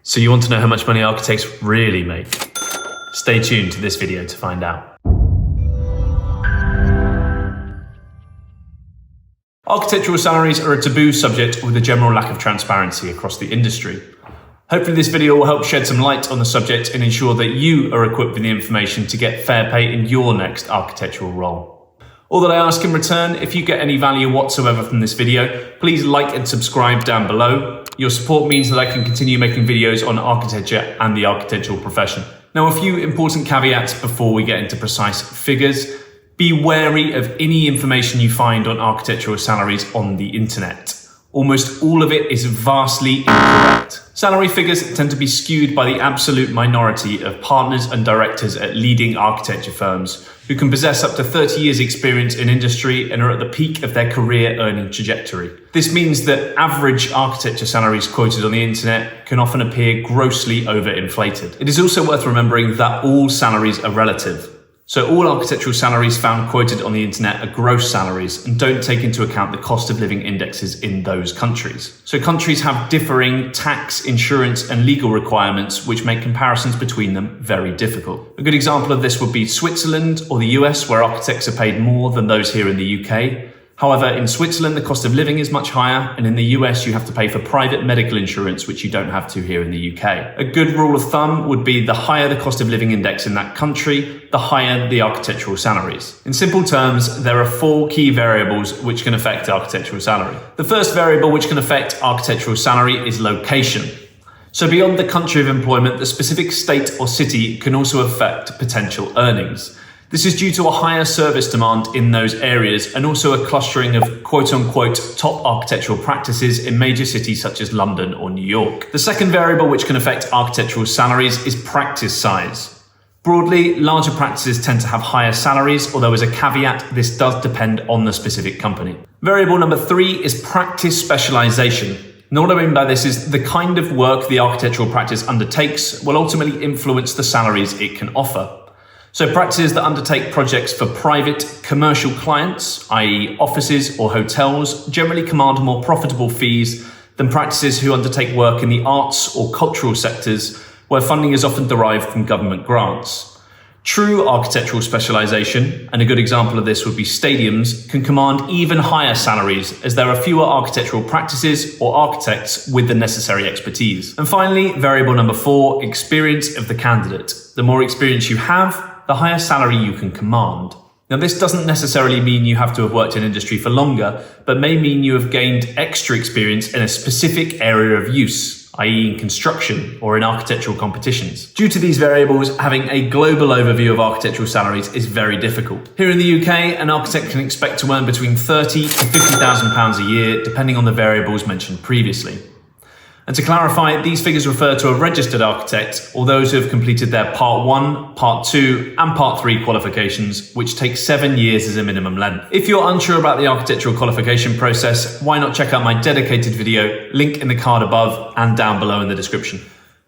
So you want to know how much money architects really make? Stay tuned to this video to find out. Architectural salaries are a taboo subject with a general lack of transparency across the industry. Hopefully this video will help shed some light on the subject and ensure that you are equipped with the information to get fair pay in your next architectural role. All that I ask in return, if you get any value whatsoever from this video, please like and subscribe down below. Your support means that I can continue making videos on architecture and the architectural profession. Now, a few important caveats before we get into precise figures. Be wary of any information you find on architectural salaries on the internet. Almost all of it is vastly incorrect. Salary figures tend to be skewed by the absolute minority of partners and directors at leading architecture firms who can possess up to 30 years experience in industry and are at the peak of their career earning trajectory. This means that average architecture salaries quoted on the internet can often appear grossly overinflated. It is also worth remembering that all salaries are relative. So all architectural salaries found quoted on the internet are gross salaries and don't take into account the cost of living indexes in those countries. So countries have differing tax, insurance, and legal requirements, which make comparisons between them very difficult. A good example of this would be Switzerland or the US, where architects are paid more than those here in the UK. However, in Switzerland, the cost of living is much higher, and in the US, you have to pay for private medical insurance, which you don't have to here in the UK. A good rule of thumb would be the higher the cost of living index in that country, the higher the architectural salaries. In simple terms, there are 4 key variables which can affect architectural salary. The first variable which can affect architectural salary is location. So beyond the country of employment, the specific state or city can also affect potential earnings. This is due to a higher service demand in those areas and also a clustering of quote-unquote top architectural practices in major cities such as London or New York. The second variable which can affect architectural salaries is practice size. Broadly, larger practices tend to have higher salaries, although as a caveat, this does depend on the specific company. Variable number 3 is practice specialization. Now, what I mean by this is the kind of work the architectural practice undertakes will ultimately influence the salaries it can offer. So practices that undertake projects for private, commercial clients, i.e. offices or hotels, generally command more profitable fees than practices who undertake work in the arts or cultural sectors, where funding is often derived from government grants. True architectural specialization, and a good example of this would be stadiums, can command even higher salaries as there are fewer architectural practices or architects with the necessary expertise. And finally, variable number 4, experience of the candidate. The more experience you have, the higher salary you can command. Now, this doesn't necessarily mean you have to have worked in industry for longer, but may mean you have gained extra experience in a specific area of use, i.e. in construction or in architectural competitions. Due to these variables, having a global overview of architectural salaries is very difficult. Here in the UK, an architect can expect to earn between £30,000 to £50,000 a year, depending on the variables mentioned previously. And to clarify, these figures refer to a registered architect or those who have completed their Part 1, Part 2 and Part 3 qualifications, which take 7 years as a minimum length. If you're unsure about the architectural qualification process, why not check out my dedicated video, link in the card above and down below in the description.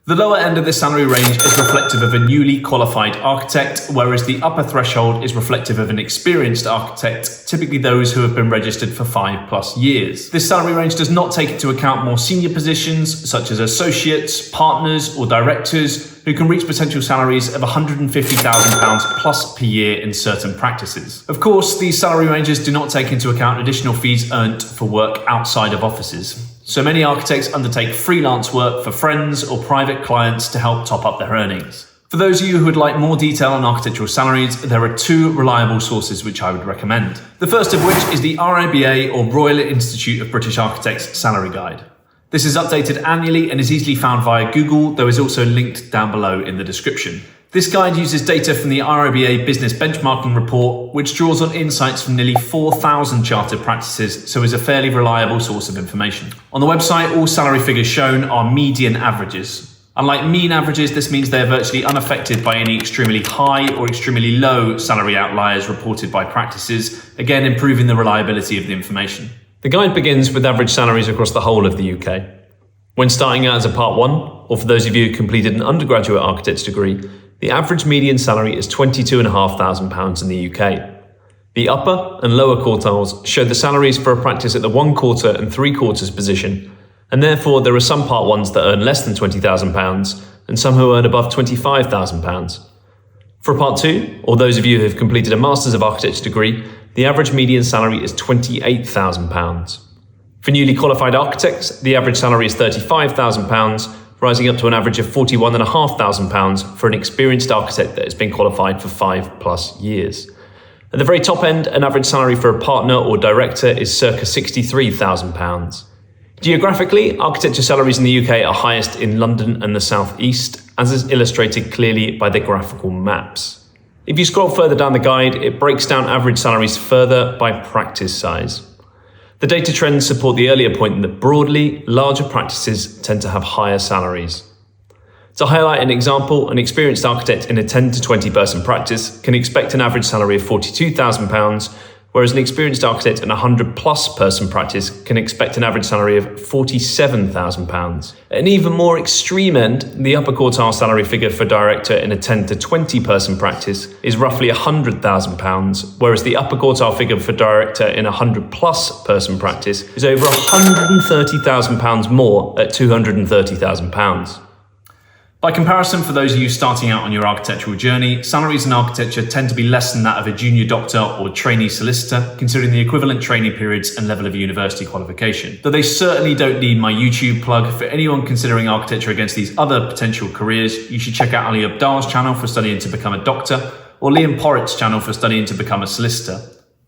The lower end of this salary range is reflective of a newly qualified architect, whereas the upper threshold is reflective of an experienced architect, typically those who have been registered for 5+ years. This salary range does not take into account more senior positions, such as associates, partners, or directors, who can reach potential salaries of £150,000 plus per year in certain practices. Of course, these salary ranges do not take into account additional fees earned for work outside of offices. So many architects undertake freelance work for friends or private clients to help top up their earnings. For those of you who would like more detail on architectural salaries, there are 2 reliable sources which I would recommend. The first of which is the RIBA or Royal Institute of British Architects Salary Guide. This is updated annually and is easily found via Google, though is also linked down below in the description. This guide uses data from the RIBA Business Benchmarking Report, which draws on insights from nearly 4,000 chartered practices, so is a fairly reliable source of information. On the website, all salary figures shown are median averages. Unlike mean averages, this means they are virtually unaffected by any extremely high or extremely low salary outliers reported by practices, again improving the reliability of the information. The guide begins with average salaries across the whole of the UK. When starting out as a Part 1, or for those of you who completed an undergraduate architect's degree, the average median salary is £22,500 in the UK. The upper and lower quartiles show the salaries for a practice at the 1/4 and 3/4 position, And therefore there are some Part 1s that earn less than £20,000 and some who earn above £25,000. For a Part 2, or those of you who have completed a Masters of Architecture degree, the average median salary is £28,000. For newly qualified architects, the average salary is £35,000, rising up to an average of £41,500 for an experienced architect that has been qualified for 5+ years. At the very top end, an average salary for a partner or director is circa £63,000. Geographically, architecture salaries in the UK are highest in London and the South East, as is illustrated clearly by the graphical maps. If you scroll further down the guide, it breaks down average salaries further by practice size. The data trends support the earlier point that broadly, larger practices tend to have higher salaries. To highlight an example, an experienced architect in a 10 to 20 person practice can expect an average salary of £42,000, whereas an experienced architect in a 100+ person practice can expect an average salary of £47,000. At an even more extreme end, the upper quartile salary figure for director in a 10 to 20 person practice is roughly £100,000, whereas the upper quartile figure for director in a 100+ person practice is over £130,000 more at £230,000. By comparison, for those of you starting out on your architectural journey, salaries in architecture tend to be less than that of a junior doctor or trainee solicitor, considering the equivalent training periods and level of university qualification. Though they certainly don't need my YouTube plug, for anyone considering architecture against these other potential careers, you should check out Ali Abdaal's channel for studying to become a doctor, or Liam Porritt's channel for studying to become a solicitor.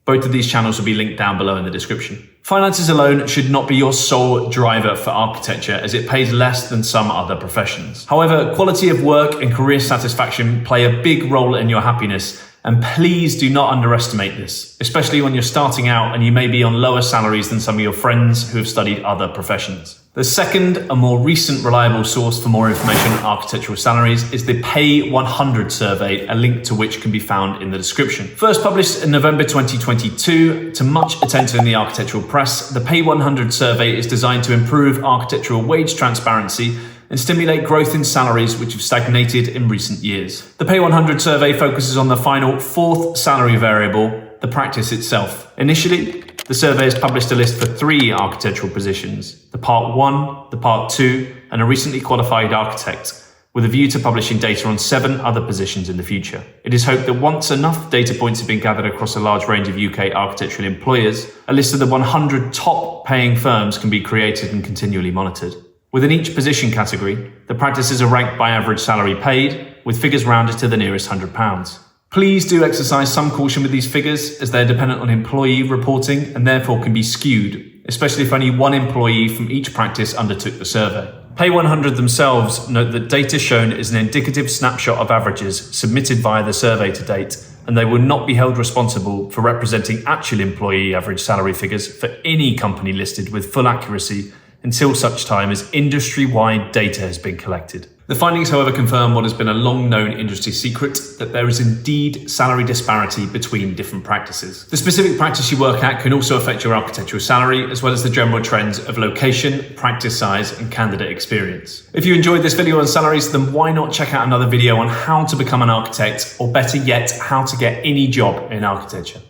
Both of these channels will be linked down below in the description. Finances alone should not be your sole driver for architecture, as it pays less than some other professions. However, quality of work and career satisfaction play a big role in your happiness, and please do not underestimate this, especially when you're starting out and you may be on lower salaries than some of your friends who have studied other professions. The second, a more recent reliable source for more information on architectural salaries is the PAY100 Survey, a link to which can be found in the description. First published in November 2022, to much attention in the architectural press, the PAY100 Survey is designed to improve architectural wage transparency and stimulate growth in salaries which have stagnated in recent years. The PAY100 Survey focuses on the final fourth salary variable, the practice itself. Initially, the survey has published a list for 3 architectural positions, the Part 1, the Part 2, and a recently qualified architect, with a view to publishing data on 7 other positions in the future. It is hoped that once enough data points have been gathered across a large range of UK architectural employers, a list of the 100 top paying firms can be created and continually monitored. Within each position category, the practices are ranked by average salary paid, with figures rounded to the nearest £100. Please do exercise some caution with these figures, as they're dependent on employee reporting and therefore can be skewed, especially if only one employee from each practice undertook the survey. PAY100 themselves note that data shown is an indicative snapshot of averages submitted via the survey to date, and they will not be held responsible for representing actual employee average salary figures for any company listed with full accuracy until such time as industry-wide data has been collected. The findings, however, confirm what has been a long-known industry secret, that there is indeed salary disparity between different practices. The specific practice you work at can also affect your architectural salary, as well as the general trends of location, practice size, and candidate experience. If you enjoyed this video on salaries, then why not check out another video on how to become an architect, or better yet, how to get any job in architecture.